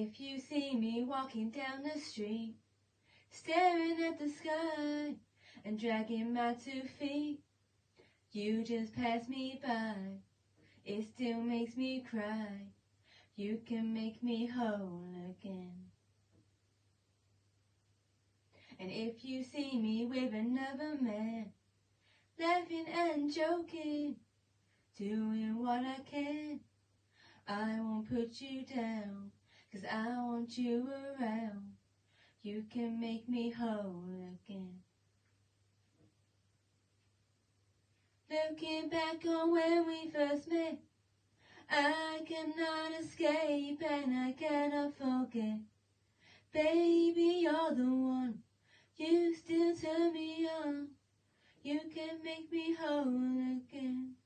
If you see me walking down the street, staring at the sky and dragging my 2 feet, you just pass me by, it still makes me cry. You can make me whole again. And if you see me with another man, laughing and joking, doing what I can, I won't put you down, 'cause I want you around. You can make me whole again. Looking back on when we first met, I cannot escape and I cannot forget. Baby, you're the one, you still turn me on. You can make me whole again.